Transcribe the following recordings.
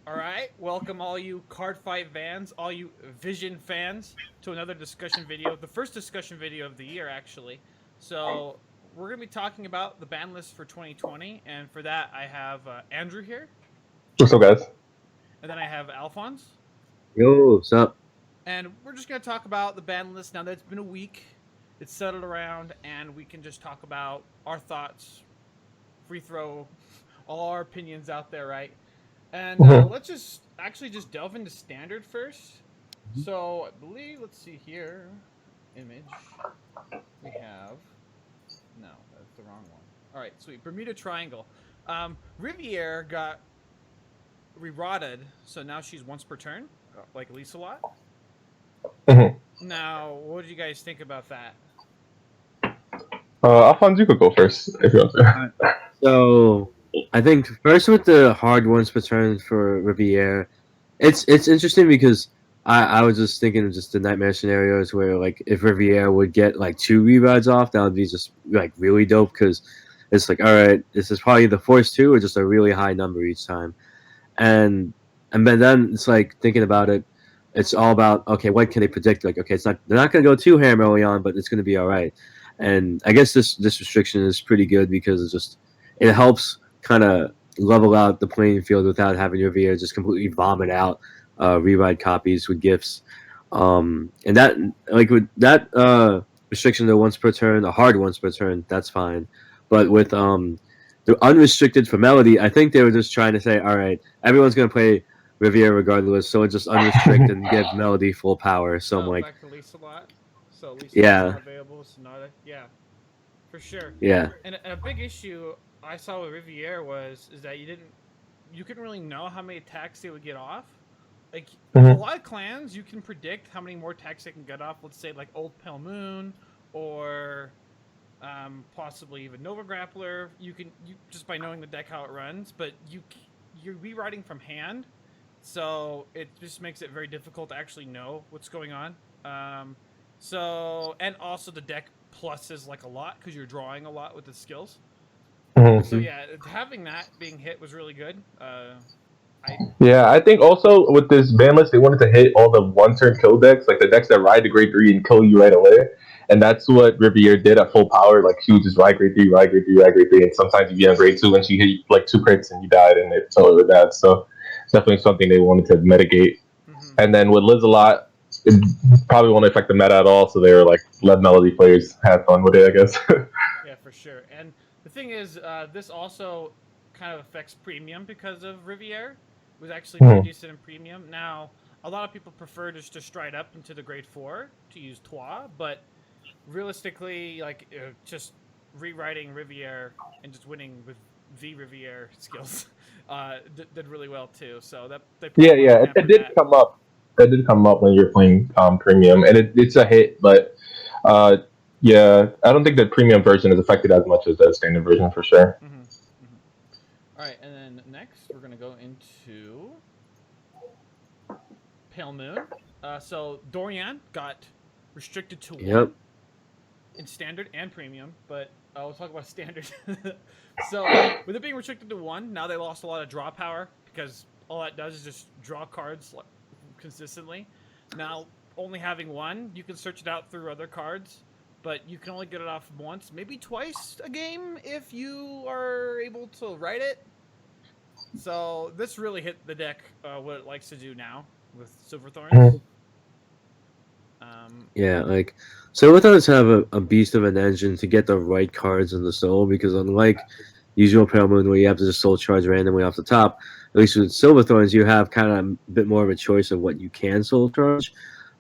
All right, welcome all you Cardfight fans, all you Vision fans, to another discussion video. The first discussion video of the year, actually. So we're gonna be talking about the ban list for 2020, and for that I have Andrew here, What's up, guys? and then I have Alphonse, Yo, what's up? and we're just gonna talk about the ban list now that it's been a week, it's settled around, and we can just talk about our thoughts, free throw, all our opinions out there, right? And let's just delve into standard first. So I believe, let's see here, image. We have, no, that's the wrong one. All right, sweet. Bermuda Triangle. Riviere got rerotted, so now she's once per turn, like Lisa lot. Now, what do you guys think about that? Alphonse, you could go first if you want to. So, I think first with the hard ones per turn for Riviere, it's interesting because I was just thinking of just the nightmare scenarios where like if Riviere would get like 2 rerides off, that would be just like really dope because it's like all right, this is probably the force 2 or just a really high number each time, and then it's like thinking about it, it's all about okay, what can they predict? Like okay, they're not gonna go too ham early on, but it's gonna be all right. And I guess this restriction is pretty good because it helps kind of level out the playing field without having your VA just completely vomit out rewrite copies with gifts. And that like with that restriction to once per turn, a hard once per turn, that's fine. But with the unrestricted for Melody, I think they were just trying to say, all right, everyone's gonna play Riviere regardless, so just unrestrict and give Melody full power. So I'm like, back to Lisa lot. So Lisa yeah, not available. Sonata, yeah, for sure. yeah. And a big issue I saw with Riviere is that you couldn't really know how many attacks they would get off. Like a lot of clans, you can predict how many more attacks they can get off. Let's say like Old Pale Moon or possibly even Nova Grappler. You just by knowing the deck how it runs, but you're rewriting from hand, so it just makes it very difficult to actually know what's going on. So and also the deck pluses like a lot because you're drawing a lot with the skills. So yeah, having that being hit was really good. Yeah, I think also with this ban list, they wanted to hit all the one-turn kill decks, like the decks that ride to grade 3 and kill you right away. And that's what Riviere did at full power. Like she would just ride grade 3, ride grade 3, ride grade 3, and sometimes you get on grade 2 and she hit like 2 crits and you died, and it's totally with that. So it's definitely something they wanted to mitigate. And then with Liz a lot, it probably won't affect the meta at all. So they were like, let Melody players have fun with it, I guess. Yeah, for sure. And the thing is, this also kind of affects premium because of Riviere. It was actually pretty decent in premium. Now, a lot of people prefer just to stride up into the grade 4 to use Trois, but realistically, like just rewriting Riviere and just winning with V Riviere skills did really well too. So that they Yeah, it did come up. It did come up when you're playing premium, and it's a hit, but yeah, I don't think the premium version is affected as much as the standard version for sure. All right, and then next we're gonna go into Pale Moon. So Dorian got restricted to 1 in standard and premium, but we'll talk about standard. So with it being restricted to 1, now they lost a lot of draw power because all that does is just draw cards consistently. Now only having 1, you can search it out through other cards, but you can only get it off once, maybe twice a game if you are able to write it. So this really hit the deck what it likes to do now with Silverthorns. Yeah, like Silverthorns have a beast of an engine to get the right cards in the soul because unlike usual Pale Moon where you have to just soul charge randomly off the top, at least with Silverthorns you have kind of a bit more of a choice of what you can soul charge.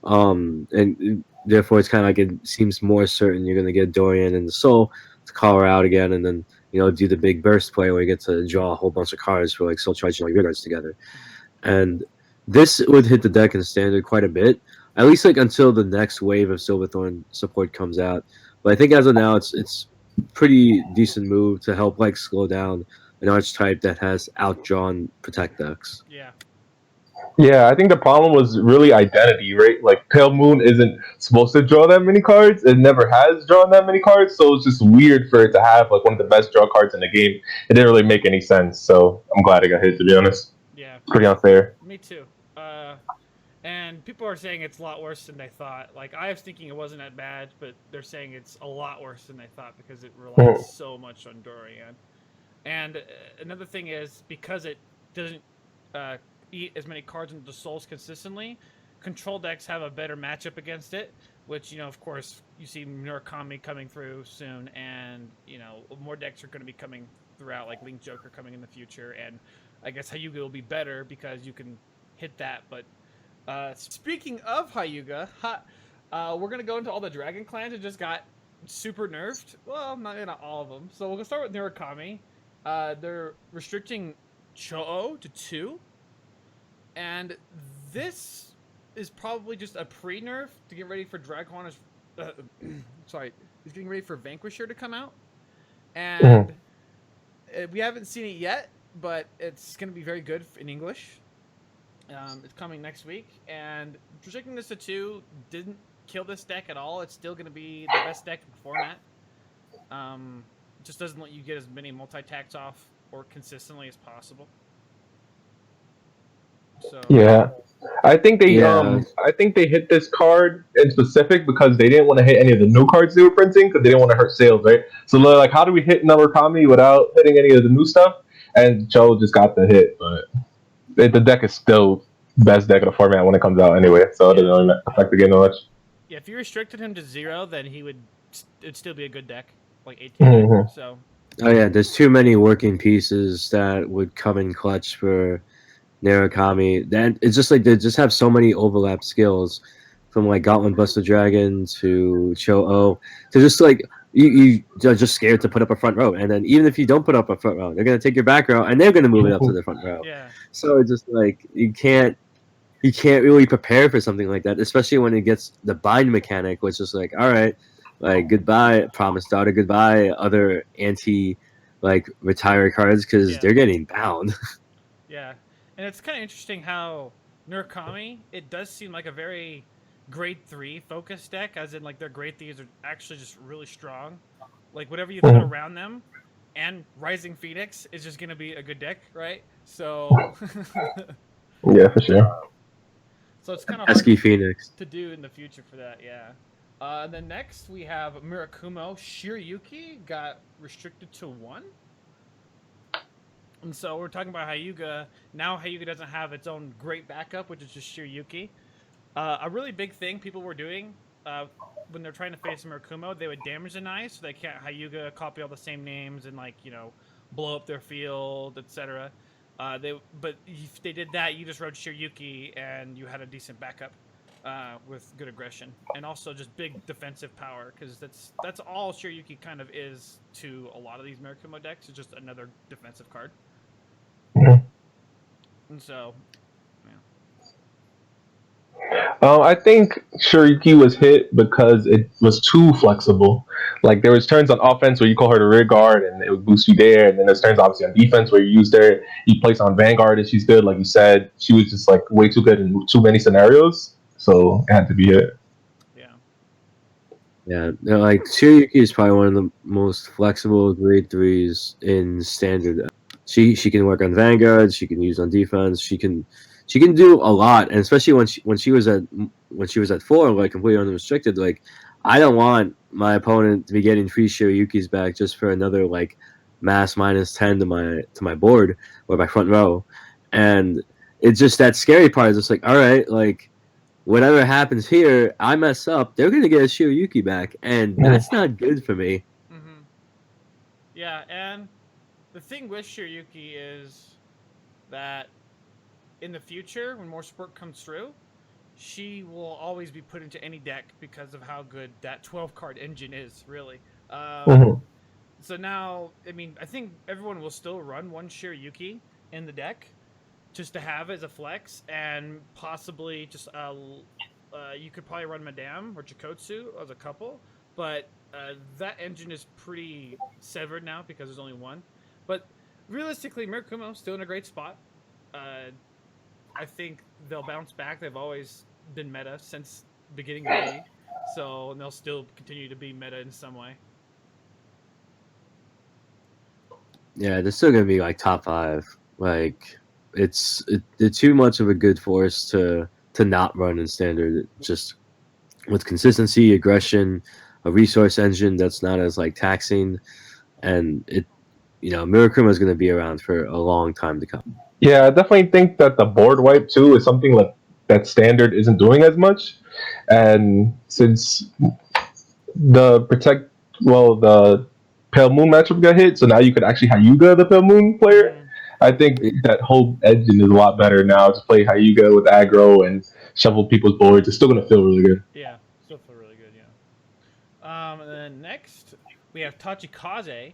And therefore it's kind of like it seems more certain you're going to get Dorian in the soul to call her out again and then do the big burst play where you get to draw a whole bunch of cards for like soul charging like regards together. And this would hit the deck in standard quite a bit, at least like until the next wave of Silverthorn support comes out. But I think as of now, it's pretty decent move to help like slow down an archetype that has outdrawn protect decks. Yeah. Yeah, I think the problem was really identity, right? Like Pale Moon isn't supposed to draw that many cards. It never has drawn that many cards, so it's just weird for it to have like one of the best draw cards in the game. It didn't really make any sense, so I'm glad it got hit, to be honest. Yeah, pretty unfair. Me too. And people are saying it's a lot worse than they thought. Like I was thinking it wasn't that bad, but they're saying it's a lot worse than they thought because it relies Mhm. so much on Dorian. And another thing is because it doesn't uh, eat as many cards into the souls consistently, control decks have a better matchup against it. Which of course, you see Murakami coming through soon, and more decks are going to be coming throughout, like Link Joker coming in the future, and I guess Hyuga will be better because you can hit that. But speaking of Hyuga, we're gonna go into all the dragon clans that just got super nerfed. Well, not all of them. So we'll start with Murakami. They're restricting Cho-Oh to 2, and this is probably just a pre-nerf to get ready for Dragon's. Sorry, he's getting ready for Vanquisher to come out, and we haven't seen it yet, but it's gonna be very good in English. It's coming next week, and restricting this to 2 didn't kill this deck at all. It's still going to be the best deck in the format. Just doesn't let you get as many multi-attacks off or consistently as possible. So Yeah, I think they Yeah. I think they hit this card in specific because they didn't want to hit any of the new cards they were printing because they didn't want to hurt sales, right? So they're like, how do we hit Murakami without hitting any of the new stuff? And Joe just got the hit, but the deck is still best deck of the format when it comes out anyway, so it doesn't really affect the game that much. yeah, if you restricted him to 0, then it'd still be a good deck, like 18. Mm-hmm. So Oh yeah, there's too many working pieces that would come in clutch for Narukami. Then it's just like they just have so many overlap skills, from like Gauntlet Buster Dragon to Cho-Oh to just like you are just scared to put up a front row, and then even if you don't put up a front row, they're gonna take your back row and they're gonna move it up to the front row. yeah, So it's just like you can't really prepare for something like that, especially when it gets the bind mechanic, which is like, all right, like goodbye, Promised Daughter, goodbye, other anti like retire cards because yeah, they're getting bound. yeah. And it's kind of interesting how Murakami, it does seem like a very grade 3 focus deck, as in like their grade 3s are actually just really strong. Like whatever you put around them, and Rising Phoenix is just gonna be a good deck, right? So, Yeah, for sure. so it's kind of hard Pesky Phoenix. to do in the future for that, yeah. And then next we have Mirakumo. Shiryuki got restricted to 1. And so we're talking about Hyuga. Now Hyuga doesn't have its own great backup, which is just Shiryuki. A really big thing people were doing when they're trying to face Murakumo, they would damage the knife so they can't Hyuga copy all the same names and blow up their field, etc. But if they did that, you just rode Shiryuki and you had a decent backup with good aggression and also just big defensive power, because that's all Shiryuki kind of is to a lot of these Murakumo decks. It's just another defensive card. And so, I think Shuriki was hit because it was too flexible. Like there was turns on offense where you call her the rear guard and it would boost you there, and then there's turns obviously on defense where you use her. You place on Vanguard and she's good, like you said. She was just like way too good in too many scenarios, so it had to be hit. Yeah, like Shiryuki is probably one of the most flexible grade 3s in standard. She can work on Vanguard. She can use on defense. She can do a lot, and especially when she was at 4, like completely unrestricted. Like, I don't want my opponent to be getting 3 Shiryukis back just for another like mass -10 to my board or my front row, and it's just that scary part. Is just like, all right, like whatever happens here, I mess up, they're gonna get a Shiryuki back, and that's not good for me. Mm-hmm. Yeah, and the thing with Shiryuki is that in the future, when more support comes through, she will always be put into any deck because of how good that 12-card engine is, really. So now, I mean, I think everyone will still run one Shiryuki in the deck just to have as a flex, and possibly just you could probably run Madame or Chikotsu as a couple, but that engine is pretty severed now because there's only one. But realistically, Mirakumo's still in a great spot. I think they'll bounce back. They've always been meta since the beginning of V, so they'll still continue to be meta in some way. Yeah, they're still gonna be like top 5. Like, they're too much of a good force to not run in standard. Just with consistency, aggression, a resource engine that's not as like taxing, and Miracle is going to be around for a long time to come. Yeah, I definitely think that the board wipe too is something like that standard isn't doing as much, and since the protect the Pale Moon matchup got hit, so now you could actually Hyuga the Pale Moon player. I think that whole engine is a lot better now to play Hyuga with aggro and shuffle people's boards. It's still gonna feel really good. Yeah, still feel really good. Yeah. And then next we have Tachikaze.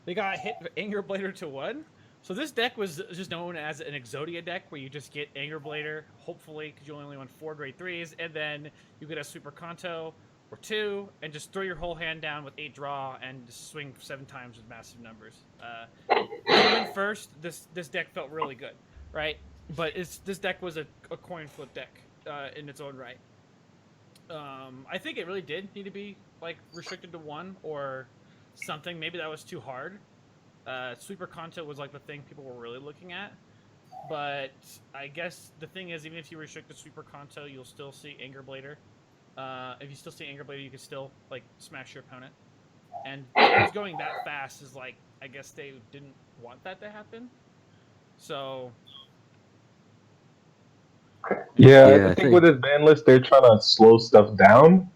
They got hit Anger Blader to 1. So this deck was just known as an Exodia deck where you just get Anger Blader, hopefully, because you only won 4 grade 3s, and then you get a Super Kanto or 2, and just throw your whole hand down with 8 draw and just swing 7 times with massive numbers. Win first, this deck felt really good, right? But this deck was a coin flip deck in its own right. I think it really did need to be like restricted to 1 or something. Maybe that was too hard. Sweeper Kanto was like the thing people were really looking at. But I guess the thing is, even if you restrict the Sweeper Kanto, you'll still see Anger Blader. If you still see Anger Blader, you can still like smash your opponent. And it was going that fast is like, I guess they didn't want that to happen. So yeah, I think with this ban list, they're trying to slow stuff down.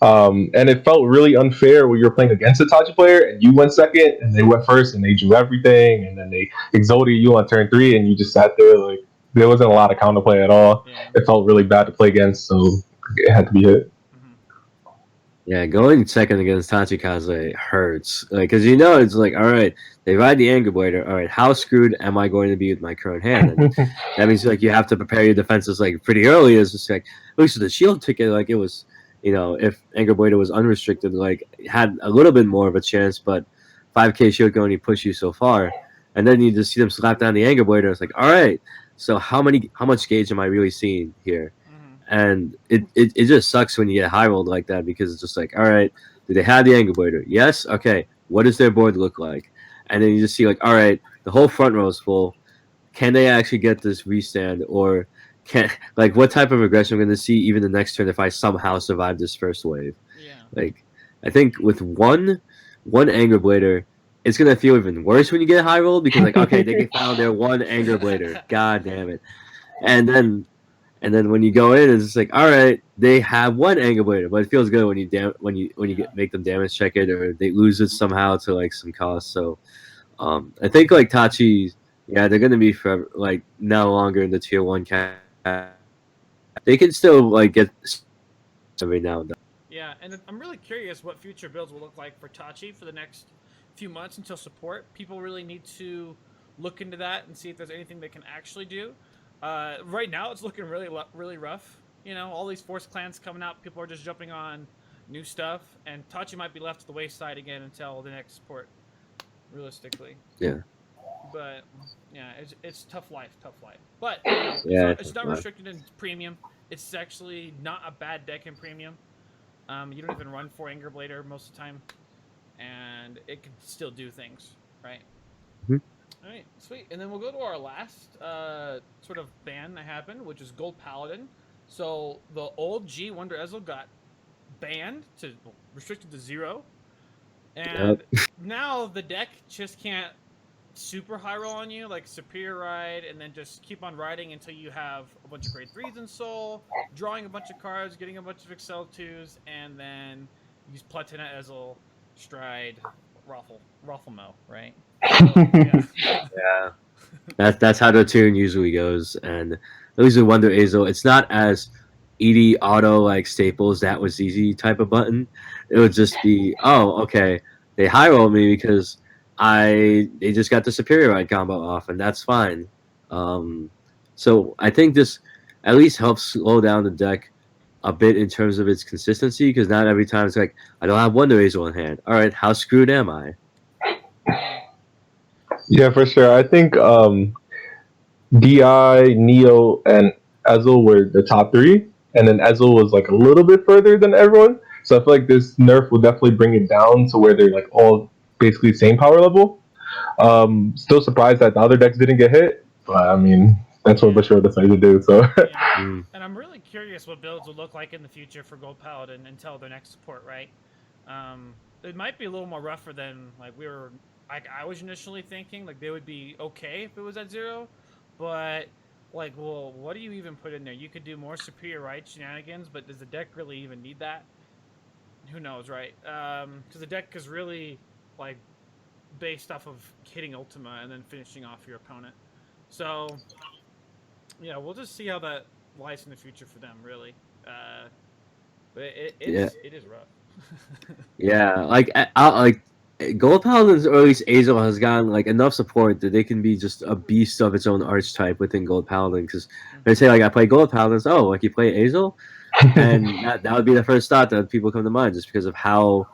And it felt really unfair when you were playing against a Tachi player and you went second and they went first and they drew everything and then they exoted you on turn 3 and you just sat there like there wasn't a lot of counterplay at all. Yeah. It felt really bad to play against, so it had to be hit. Yeah, going second against Tachikaze hurts. Like, because it's like, all right, they ride the Anger Blader. All right, how screwed am I going to be with my current hand? And that means like you have to prepare your defenses like pretty early. It's just like at least with the shield ticket, like it was. If Anger Blader was unrestricted, like had a little bit more of a chance, but 5k shield can only push you so far. And then you just see them slap down the Anger Blader. It's like, all right, so how much gauge am I really seeing here? And it just sucks when you get high rolled like that because it's just like, all right, do they have the Anger Blader? Yes? Okay. What does their board look like? And then you just see like, all right, the whole front row is full. Can they actually get this restand or what type of aggression I'm going to see even the next turn if I somehow survive this first wave? Yeah. Like, I think with one Anger Blader, it's going to feel even worse when you get high rolled because like, okay, they found their one Anger Blader. God damn it. And then when you go in, it's just like, all right, they have one Anger Blader, but it feels good when you make them damage check it or they lose it somehow to like some cost. So I think like Tachi, yeah, they're going to be forever, like no longer in the tier 1 cap. They can still like get every now and then. Yeah, and I'm really curious what future builds will look like for Tachi for the next few months until support. People really need to look into that and see if there's anything they can actually do. Right now, it's looking really rough. All these force clans coming out, people are just jumping on new stuff, and Tachi might be left to the wayside again until the next support, realistically. Yeah. But yeah, it's tough life. But it's not restricted in premium. It's actually not a bad deck in premium. You don't even run 4 Anger Blader most of the time, and it can still do things, right? Mm-hmm. All right, sweet. And then we'll go to our last sort of ban that happened, which is Gold Paladin. So the old G Wonder Ezel got banned restricted to 0, and now the deck just can't super high roll on you, like Superior Ride, and then just keep on riding until you have a bunch of grade 3s in Soul, drawing a bunch of cards, getting a bunch of Excel 2s, and then use Platina Ezel, Stride, Rafflemo, right? Yeah. That's how the tune usually goes, and at least with Wonder Ezel, it's not as ED auto like Staples that was easy type of button. It would just be, oh, okay, they high roll me because they just got the Superior Ride combo off, and that's fine. So I think this at least helps slow down the deck a bit in terms of its consistency, because not every time it's like, I don't have Wonder Ezel in hand. All right, how screwed am I? Yeah, for sure. I think DI, Neo, and Ezel were the top 3, and then Ezel was like a little bit further than everyone. So I feel like this nerf will definitely bring it down to where they're like all basically same power level. Still surprised that the other decks didn't get hit. But I mean, that's what Bushiroad decided to do. So Yeah. Mm. And I'm really curious what builds will look like in the future for Gold Paladin until their next support, right? It might be a little more rougher than like I was initially thinking. Like they would be okay if it was at 0, but like, well, what do you even put in there? You could do more superior right shenanigans, but does the deck really even need that? Who knows, right? Because the deck is really like based off of hitting Ultima and then finishing off your opponent. So yeah, we'll just see how that lies in the future for them, really. But Yeah, it is rough. yeah. Like like Gold Paladins, or at least Azel, has gotten like enough support that they can be just a beast of its own archetype within Gold Paladin. Because they say like I play Gold Paladins, oh, like you play Azel, and that would be the first thought that people come to mind, just because of how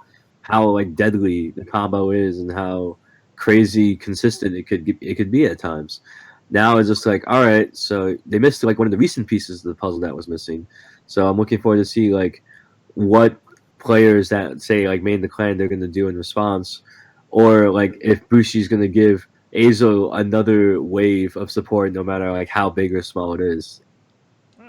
like deadly the combo is and how crazy consistent it could be at times. Now it's just like, all right, so they missed like one of the recent pieces of the puzzle that was missing. So I'm looking forward to see like what players that say like main the clan they're going to do in response, or like if Bushi's going to give Azo another wave of support, no matter like how big or small it is. Oh,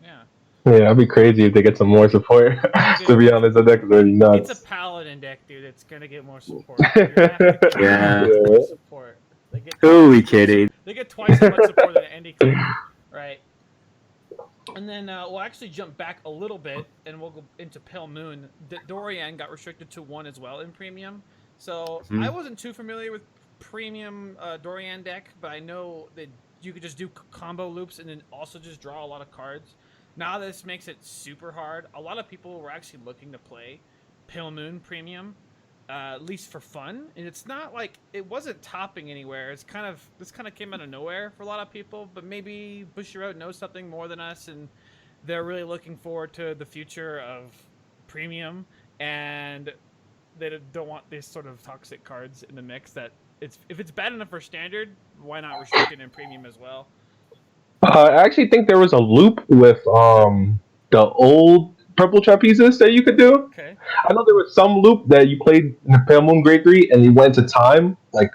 yeah. yeah, that'd be crazy if they get some more support. To Dude, be honest, that deck is already it's a nuts. paladin deck, dude. It's gonna get more support. You're gonna have to give Yeah. paladins more support. Who are we kidding? They get twice as much support than any clan, right? And then we'll actually jump back a little bit, and we'll go into Pale Moon. Dorian got restricted to 1 as well in Premium, so I wasn't too familiar with Premium Dorian deck, but I know that you could just do combo loops and then also just draw a lot of cards. Now this makes it super hard. A lot of people were actually looking to play Pale Moon Premium, at least for fun. And it's not like it wasn't topping anywhere. This kind of came out of nowhere for a lot of people. But maybe Bushiroad knows something more than us, and they're really looking forward to the future of Premium, and they don't want these sort of toxic cards in the mix. If it's bad enough for Standard, why not restrict it in Premium as well? I actually think there was a loop with the old purple trapezes that you could do. Okay. I know there was some loop that you played in the Pale Moon Grade 3 and you went to time like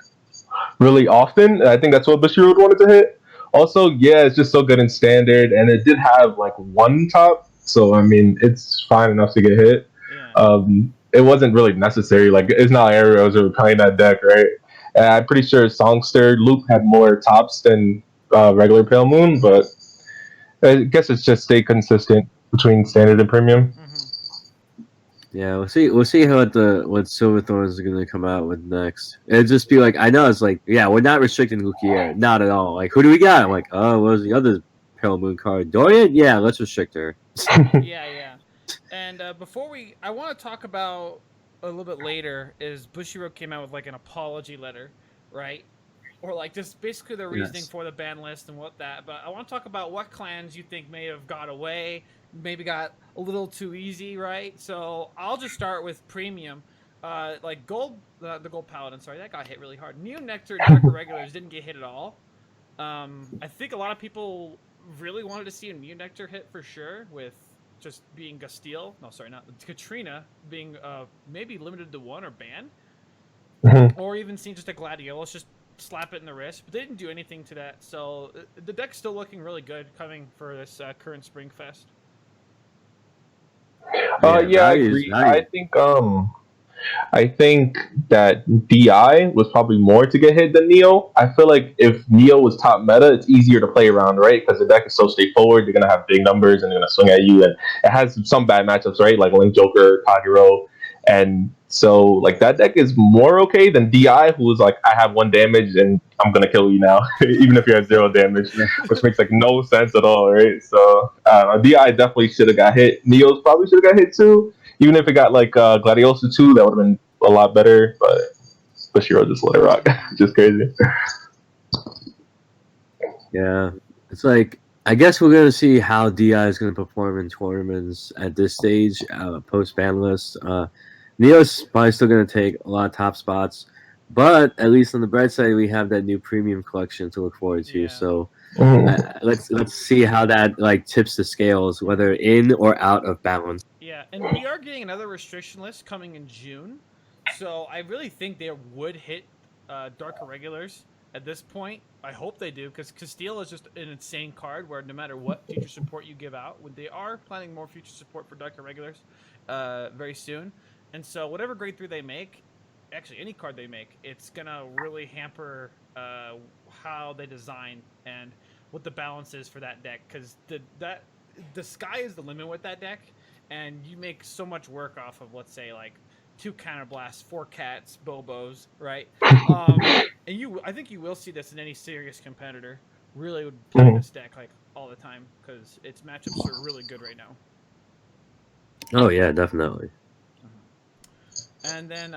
really often. And I think that's what Bashir would wanted to hit. Also, yeah, it's just so good in standard, and it did have like one top, so I mean it's fine enough to get hit. Yeah. It wasn't really necessary. Like it's not arrows or playing that deck, right? And I'm pretty sure Songster Loop had more tops than regular Pale Moon, but I guess it's just stay consistent between standard and premium. Yeah, we'll see. We'll see what Silverthorns are gonna come out with next. It'll just be like, I know it's like, yeah, we're not restricting Lukier, not at all. Like, who do we got? I'm like, oh, what was the other Pale Moon card? Dorian? Yeah, let's restrict her. Yeah. And I want to talk about a little bit later. Is Bushiroad came out with like an apology letter, right? Or like just basically the reasoning for the ban list and what that. But I want to talk about what clans you think may have got away, maybe got a little too easy, right? So I'll just start with Premium. Like the Gold Paladin, sorry, that got hit really hard. Neo Nectar Dark Irregulars didn't get hit at all. I think a lot of people really wanted to see a Neo Nectar hit for sure, with just being Gastile. No, sorry, not Katrina being maybe limited to 1 or banned, or even seen just a Gladiolus just slap it in the wrist, but they didn't do anything to that. So the deck's still looking really good coming for this current Spring Fest. Yeah, I agree. I think that DI was probably more to get hit than Neo. I feel like if Neo was top meta, it's easier to play around, right? Because the deck is so straightforward. You're gonna have big numbers and they're gonna swing at you, and it has some bad matchups, right? Like Link Joker, Kagero, and so like that deck is more okay than DI, who is like, I have 1 damage and I'm gonna kill you now, even if you have 0 damage, which makes like no sense at all, right? So DI definitely should have got hit. Neo's probably should have got hit too. Even if it got like Gladiolus 2, that would have been a lot better, but Bushiro just let it rock. Just crazy. Yeah. It's like, I guess we're going to see how DI is going to perform in tournaments at this stage, post ban list. Neo's probably still going to take a lot of top spots, but at least on the bright side, we have that new premium collection to look forward to. Yeah. So let's see how that like tips the scales, whether in or out of balance. Yeah, and we are getting another restriction list coming in June, so I really think they would hit Dark Irregulars at this point. I hope they do, because Castile is just an insane card where no matter what future support you give out, when they are planning more future support for Dark Irregulars very soon. And so whatever grade 3 they make, actually any card they make, it's going to really hamper how they design and what the balance is for that deck, because the sky is the limit with that deck, and you make so much work off of, let's say, like 2 counterblasts, 4 cats, Bobos, right? And I think you will see this in any serious competitor. Really would play this deck like all the time, because its matchups are really good right now. Oh yeah, definitely. And then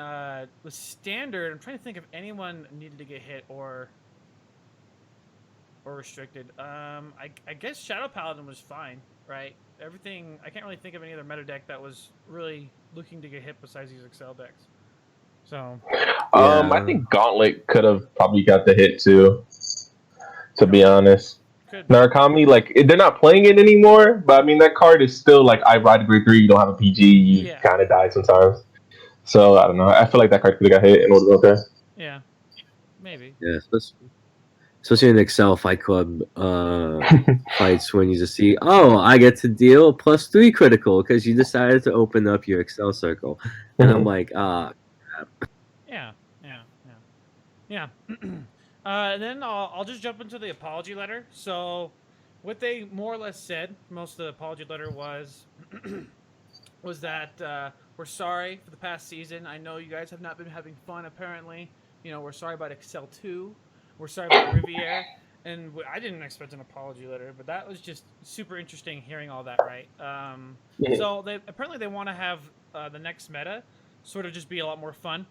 with standard, I'm trying to think if anyone needed to get hit or restricted. I guess Shadow Paladin was fine, right? Everything, I can't really think of any other meta deck that was really looking to get hit besides these Excel decks. So I think Gauntlet could have probably got the hit too, to be honest. Narukami, like, they're not playing it anymore, but I mean, that card is still like, I ride grade 3, you don't have a PG, you kind of die sometimes. So I don't know. I feel like that card could have got hit and would have been okay. Yeah, maybe. Yeah, especially in Excel Fight Club fights, when you just see, oh, I get to deal +3 critical because you decided to open up your Excel circle, and I'm like, Yeah. Then I'll just jump into the apology letter. So, what they more or less said, most of the apology letter was that we're sorry for the past season. I know you guys have not been having fun, apparently. We're sorry about Excel 2. We're sorry about Riviere. And I didn't expect an apology letter, but that was just super interesting hearing all that, right? So they want to have the next meta sort of just be a lot more fun,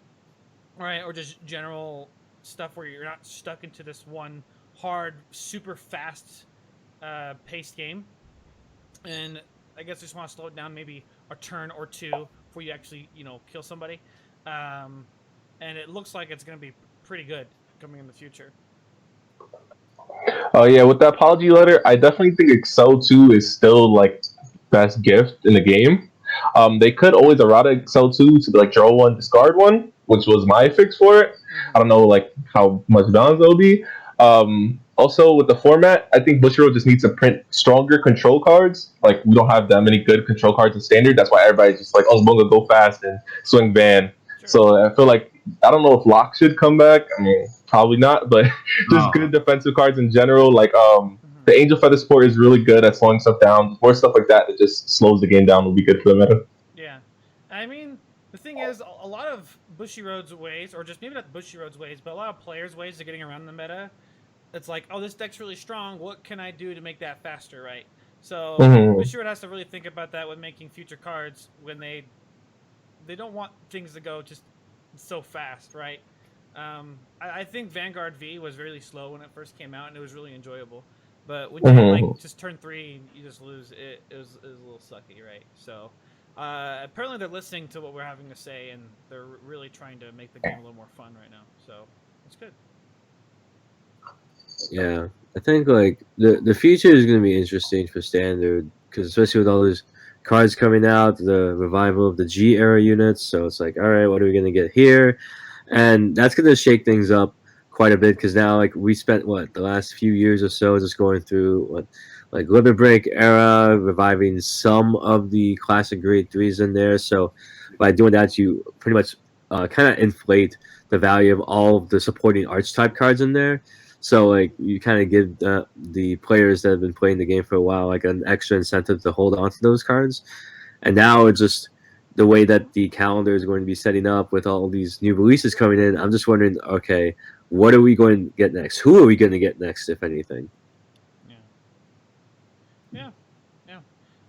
right? Or just general stuff where you're not stuck into this one hard, super fast paced game. And I guess I just want to slow it down maybe a turn or two before you actually, kill somebody. And it looks like it's going to be pretty good coming in the future. Oh yeah, with the apology letter, I definitely think Excel 2 is still like best gift in the game. They could always errata Excel 2 to like draw one, discard one, which was my fix for it. I don't know like how much balance that will be. Also with the format, I think Bushiroad just needs to print stronger control cards. Like, we don't have that many good control cards in standard. That's why everybody's just like, oh, Bunga, go fast and swing ban. Sure. So I feel like, I don't know if Lock should come back. I mean, probably not, but just good defensive cards in general. Like the Angel Feather support is really good at slowing stuff down. More stuff like that just slows the game down will be good for the meta. Yeah, I mean, the thing is, a lot of Bushiroad's ways, or just maybe not Bushiroad's ways, but a lot of players' ways of getting around the meta. It's like, oh, this deck's really strong. What can I do to make that faster, right? So Bushiroad has to really think about that when making future cards, when they don't want things to go just so fast, right? I think Vanguard V was really slow when it first came out, and it was really enjoyable. But when you like just turn 3 and you just lose, it was a little sucky, right? So apparently they're listening to what we're having to say, and they're really trying to make the game a little more fun right now. So it's good. Yeah, I think like the future is going to be interesting for standard, because especially with all these cards coming out, the revival of the G era units. So it's like, all right, what are we going to get here? And that's going to shake things up quite a bit, because now like we spent the last few years or so just going through like Limit Break era, reviving some of the classic grade 3s in there. So by doing that, you pretty much kind of inflate the value of all of the supporting archetype cards in there. So like you kind of give the players that have been playing the game for a while like an extra incentive to hold on to those cards. And now it's just the way that the calendar is going to be setting up with all these new releases coming in. I'm just wondering, okay, what are we going to get next? Who are we going to get next, if anything? Yeah.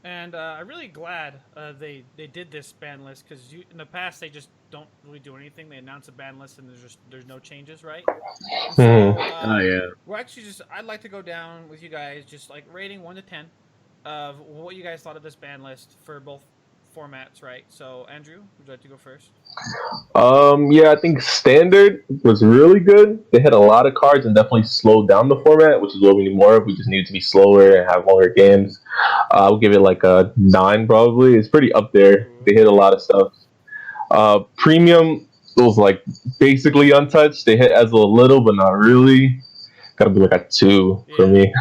And I'm really glad they did this ban list, because in the past they just don't really do anything. They announce a ban list and there's no changes, right? So, yeah. We're actually I'd like to go down with you guys, just like rating 1 to 10 of what you guys thought of this ban list for both formats, right? So Andrew, would you like to go first? Yeah, I think standard was really good. They had a lot of cards and definitely slowed down the format, which is what we need more of. We just need to be slower and have longer games. I'll give it like a 9 probably. It's pretty up there. They hit a lot of stuff. Premium, those like basically untouched. They hit as a little, but not really. Gotta be like a 2 for Yeah. me.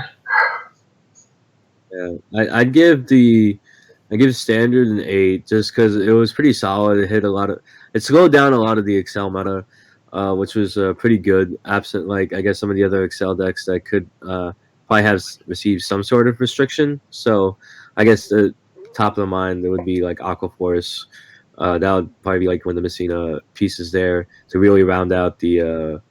Yeah, I give standard an 8 just because it was pretty solid. It hit a lot of it slowed down a lot of the Excel meta, which was pretty good. Absent like I guess some of the other Excel decks that could probably have received some sort of restriction. So I guess the top of the mind it would be like Aquaforce. That would probably be like one of the missing pieces there to really round out the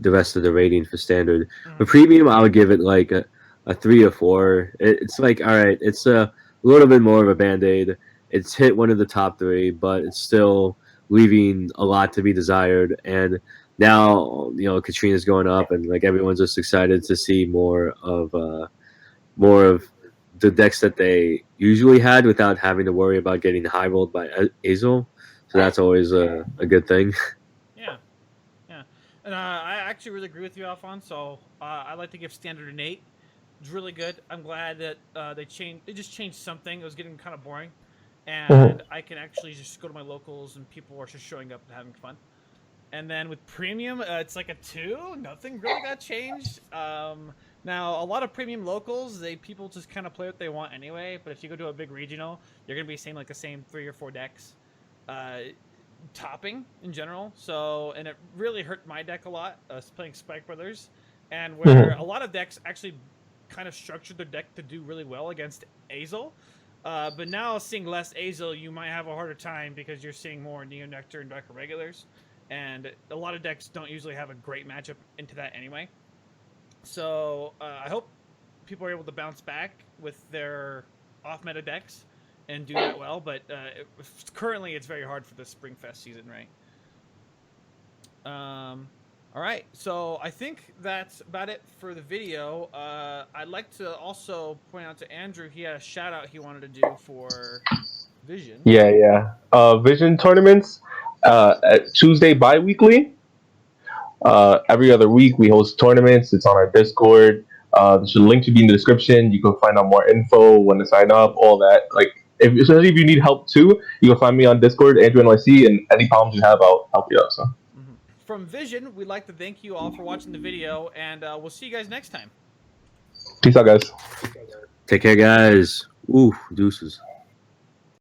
rest of the rating for standard. For premium, I would give it like a 3 or 4. It's like all right, it's a little bit more of a band-aid. It's hit one of the top 3, but it's still leaving a lot to be desired. And now Katrina's going up, and like everyone's just excited to see more of the decks that they usually had without having to worry about getting high rolled by Azel. So that's always a good thing. Yeah. Yeah. And I actually really agree with you, Alphonse. So I'd like to give standard an 8. It's really good. I'm glad that they just changed something. It was getting kind of boring, and I can actually just go to my locals and people are just showing up and having fun. And then with premium, it's like a 2. Nothing really got changed. Now a lot of premium locals, people just kind of play what they want anyway. But if you go to a big regional, you're gonna be seeing like the same 3 or 4 decks, topping in general. So and it really hurt my deck a lot. Playing Spike Brothers, and where a lot of decks actually kind of structured their deck to do really well against Azel. But now seeing less Azel, you might have a harder time because you're seeing more Neo Nectar and Darker Regulars. And a lot of decks don't usually have a great matchup into that anyway. So I hope people are able to bounce back with their off-meta decks and do that well. But currently it's very hard for the Springfest season, right? All right, so I think that's about it for the video. I'd like to also point out to Andrew, he had a shout out he wanted to do for Vision. Yeah. Vision tournaments. At Tuesday bi-weekly. Every other week we host tournaments. It's on our Discord. The link should be in the description. You can find out more info, when to sign up, all that. Like, especially if you need help too, you can find me on Discord, Andrew NYC, and any problems you have, I'll help you out. So. From Vision, we'd like to thank you all for watching the video, and we'll see you guys next time. Peace out, guys. Take care, guys. Ooh, deuces.